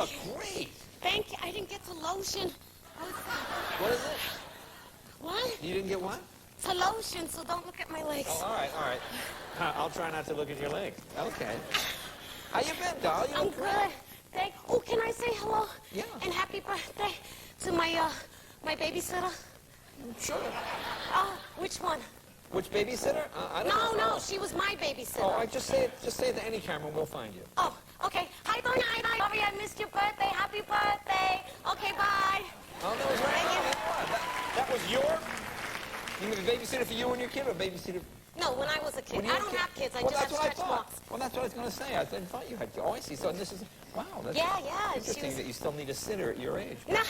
look great. Thank you. I didn't get to lotion. What is it? What? You didn't get what? To lotion, so don't look at my legs. Oh, all right, all right. I'll try not to look at your legs. Okay. How you been, doll? You I'm look great. good. Oh, can I say hello? Yeah. And happy birthday to my my babysitter? Sure. Which one? Which babysitter? I don't know. No, she was my babysitter. Oh, just say it to any camera and we'll find you. Oh, okay. Hi, Bernie. Sorry I missed your birthday. Happy birthday. Okay, bye. Oh, that was right. That was you mean a babysitter for you and your kid, or a babysitter? No, when I was a kid. I don't have kids. I well, just that's have what I stretch thought. marks. Well, that's what I was going to say. I thought you had. Oh, I see. So this is wow. That's Yeah. interesting that you still need a sitter at your age. No.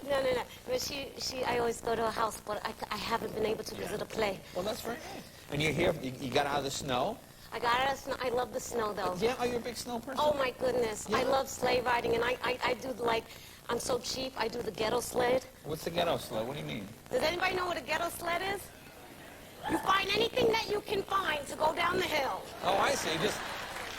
No. But she. I always go to her house, but I haven't been able to because of the play. Well, that's very nice. And you're here. You got out of the snow. I got out of snow. I love the snow, though. Yeah. Are you a big snow person? Oh my goodness. Yeah. I love sleigh riding, and I do like. I'm so cheap. I do the ghetto sled. What's the ghetto sled? What do you mean? Does anybody know what a ghetto sled is? You find anything that you can find to go down the hill. Oh, I see.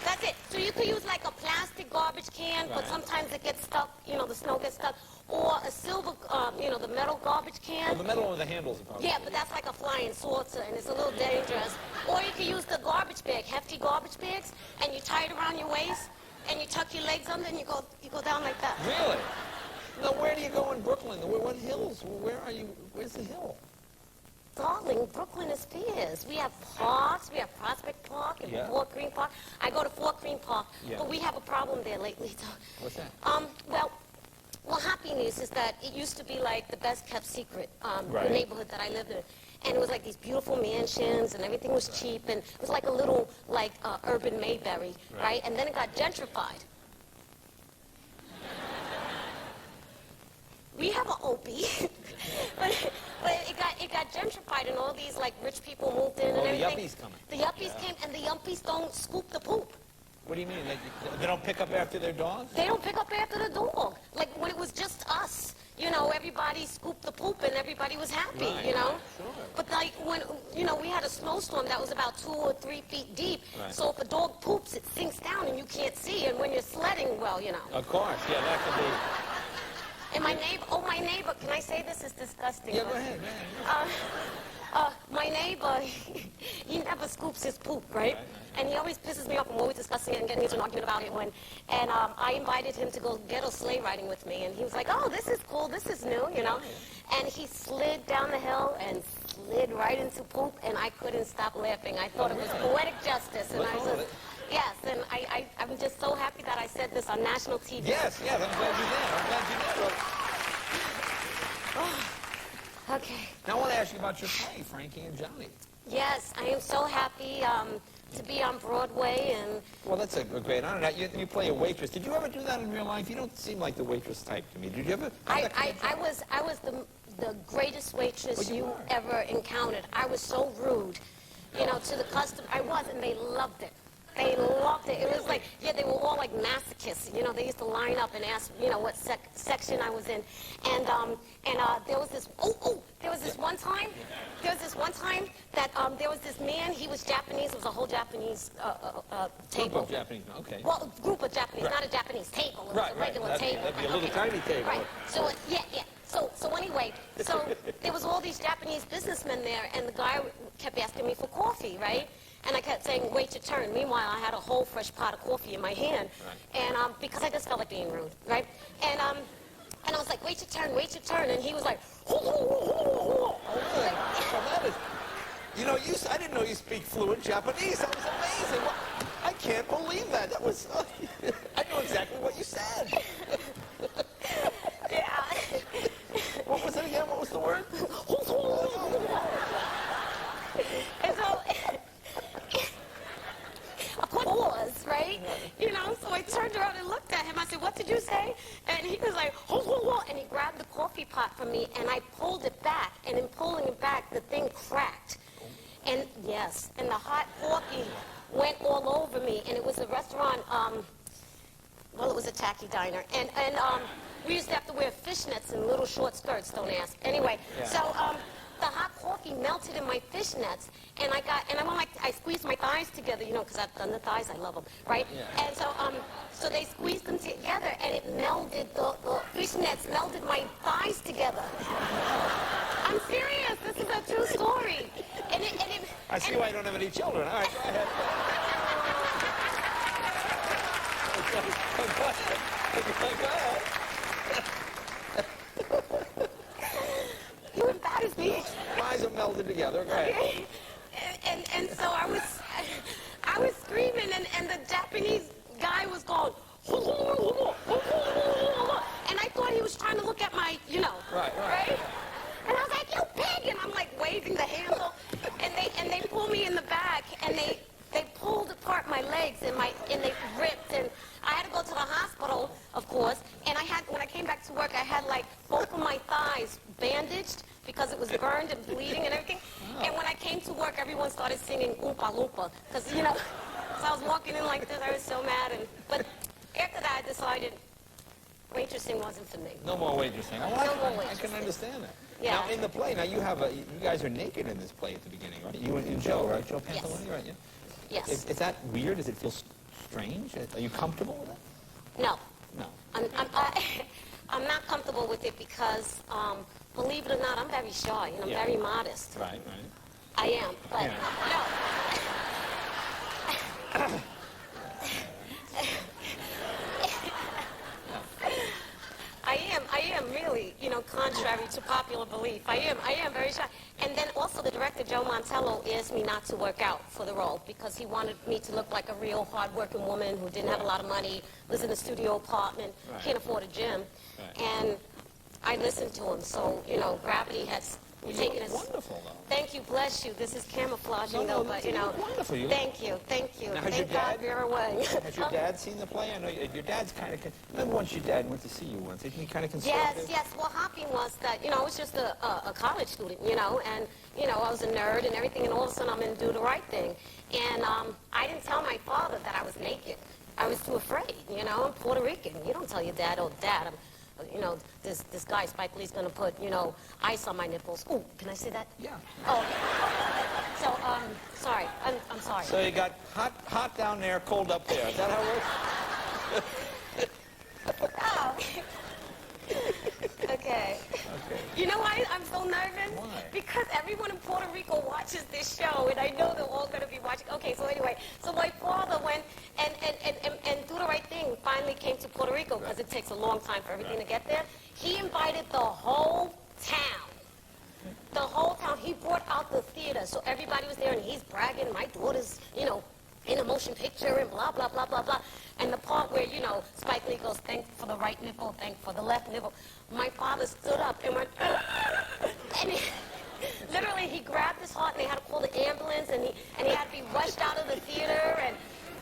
That's it. So you could use like a plastic garbage can, but sometimes it gets stuck, the snow gets stuck. Or a silver, the metal garbage can. Well, the metal or the handles are probably. Yeah, but that's like a flying saucer, and it's a little dangerous. Or you could use the garbage bag, hefty garbage bags, and you tie it around your waist, and you tuck your legs under, and you go down like that. Really? Now, where do you go in Brooklyn? What hills? Where are you? Where's the hill? Darling, Brooklyn is fierce. We have parks. We have Prospect Park and Fort Greene Park. I go to Fort Greene Park, but we have a problem there lately. So, what's that? Well, happy news is that it used to be like the best kept secret, the neighborhood that I lived in. And it was like these beautiful mansions, and everything was cheap, and it was like a little, urban Mayberry, right? And then it got gentrified. We have an Opie, but it got gentrified, and all these rich people moved in and everything. The yuppies coming. The yuppies came, and the yuppies don't scoop the poop. What do you mean? They don't pick up after their dogs? They don't pick up after the dog. Like when it was just us, everybody scooped the poop and everybody was happy, Sure. But when, we had a snowstorm that was about 2 or 3 feet deep. Right. So if a dog poops, it sinks down and you can't see. And when you're sledding, Of course, yeah, that could be. And my neighbor, can I say this is disgusting? Yeah, go ahead. My neighbor, he never scoops his poop, right? And he always pisses me off. I'm always discussing it and getting into an argument about it. And I invited him to go ghetto sleigh riding with me. And he was like, oh, this is cool. This is new, And he slid down the hill and slid right into poop. And I couldn't stop laughing. I thought it was poetic justice. And yes, and I'm just so happy that I said this on national TV. Yes, I'm glad you did. Okay. Now I want to ask you about your play, Frankie and Johnny. Yes, I am so happy to be on Broadway. And well, that's a great honor. Now, you play a waitress. Did you ever do that in real life? You don't seem like the waitress type to me. Did you ever? I was the greatest waitress you ever encountered. I was so rude, to the customer. I was, and they loved it. They loved it. It was like, they were all like masochists. They used to line up and ask, what section I was in. And there was this, there was this one time that there was this man, he was Japanese. It was a whole Japanese table. Group of Japanese, okay. Well, group of Japanese, not a Japanese table. It was a regular table. That'd be a little tiny table. Right. So, So anyway, there was all these Japanese businessmen there, and the guy kept asking me for coffee, right? And I kept saying, wait your turn. Meanwhile, I had a whole fresh pot of coffee in my hand. Right. And because I just felt like being rude, right? And I was like, wait your turn. And he was like, oh, I didn't know you speak fluent Japanese. That was amazing. Well, I can't believe that. That was, I know exactly what you said. Yeah. What was it again? What was the word? And so, of course, right? So I turned around and looked at him. I said, what did you say? And he was like, and he grabbed the coffee pot from me, and I pulled it back. And in pulling it back, the thing cracked. And yes, and the hot coffee went all over me. And it was a restaurant, it was a tacky diner. And we used to have to wear fishnets and little short skirts, don't ask. Anyway, so the hot coffee melted in my fishnets, and I squeezed my thighs together, you know, because I've done the thighs, I love them, right? Yeah. And so they squeezed them together, and it melded, the fishnets melded my thighs together. I'm serious, this is a true story. I see why you don't have any children. All right, go ahead. Go ahead. You embarrassed me. Eyes are melded together. Go ahead. And so I was screaming, and the Japanese guy was going, and I thought he was trying to look at my, you know, right? And I was like, you pig! And I'm like waving the handle, and they pulled me in the back, and they pulled apart my legs, and they ripped, and I had to go to the hospital, of course, and when I came back to work, I had like both of my thighs bandaged because it was burned and bleeding and everything. And when I came to work, everyone started singing Oompa Loompa, because, you know, so I was walking in like this, I was so mad, but after that, I decided waitressing wasn't for me. No more waitressing. No more I waitressing. can understand that. Yeah. Now, in the play, you guys are naked in this play at the beginning, right? You and Joe, right? Joe Pantalone, right? Yeah. Yes. Is that weird? Does it feel strange? Are you comfortable with that? No. No. I'm not comfortable with it because, believe it or not, I'm very shy and I'm very modest. Right. I am, but no. I am really, you know, contrary to popular belief. I am very shy. And then also the director, Joe Montello, asked me not to work out for the role because he wanted me to look like a real hard-working woman who didn't have a lot of money, lives in a studio apartment, can't afford a gym. And I listened to him. So, you know, gravity has taken its... Wonderful, though. Thank you, bless you. This is camouflaging, though, but, you know... Wonderful. Thank you. Now, Thank God you're away. Has your dad seen the play? I know your dad's kind of... Remember once your dad went to see you once? Isn't he kind of conservative? Yes. What happened was that, you know, I was just a college student, you know, and, you know, I was a nerd and everything, and all of a sudden I'm going to do the right thing. And I didn't tell my father that I was naked. I was too afraid, you know. I'm Puerto Rican. You don't tell your dad, oh, Dad, you know, this guy, Spike Lee's going to put, you know, ice on my nipples. Ooh, can I say that? Yeah. Oh, so, sorry. I'm sorry. So you got hot down there, cold up there. Is that how it works? Oh. Okay. You know why I'm so nervous? Why? Because everyone in Puerto Rico watches this show, and I know they're all going to be watching. Okay, so anyway, so my father went and do the right thing, finally came to Puerto Rico, because it takes a long time for everything to get there. He invited the whole town. The whole town. He brought out the theater, so everybody was there, and he's bragging, my daughter's, you know, in a motion picture, and blah, blah, blah, blah, blah. And the part where, you know, Spike Lee goes, thank for the right nipple, thank for the left nipple. My father stood up and went, and literally he grabbed his heart, and they had to call the ambulance, and he had to be rushed out of the theater,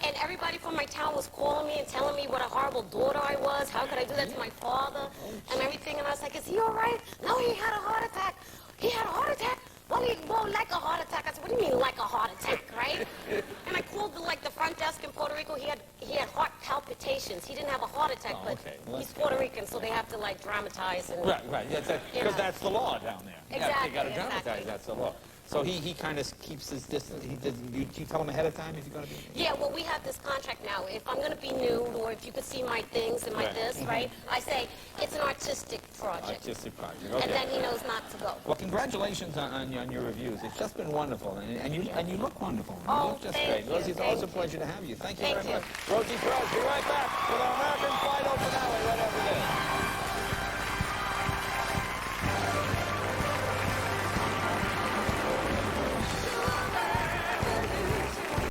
and everybody from my town was calling me and telling me what a horrible daughter I was. How could I do that to my father and everything? And I was like, is he all right? No, he had a heart attack. He had a heart attack? Well, like a heart attack. I said, what do you mean like a heart attack, right? And I called the front desk in Puerto Rico. He had heart palpitations. He didn't have a heart attack, but he's Puerto Rican, so they have to like dramatize. And, Right. Because that's the law down there. Exactly. You got to dramatize. That's the law. So he kind of keeps his distance. You tell him ahead of time if you're going to be... Yeah, well, we have this contract now. If I'm going to be nude, or if you could see my things and my this, right? I say, it's an artistic project. Artistic project, okay. And then he knows not to go. Well, congratulations on your reviews. It's just been wonderful, and you look wonderful. You Oh, look just thank great. you, Rosie, it's thank always a you. pleasure to have you. Thank you Thank very you. much. Rosie Perez, be right back with our American Fido finale right after this.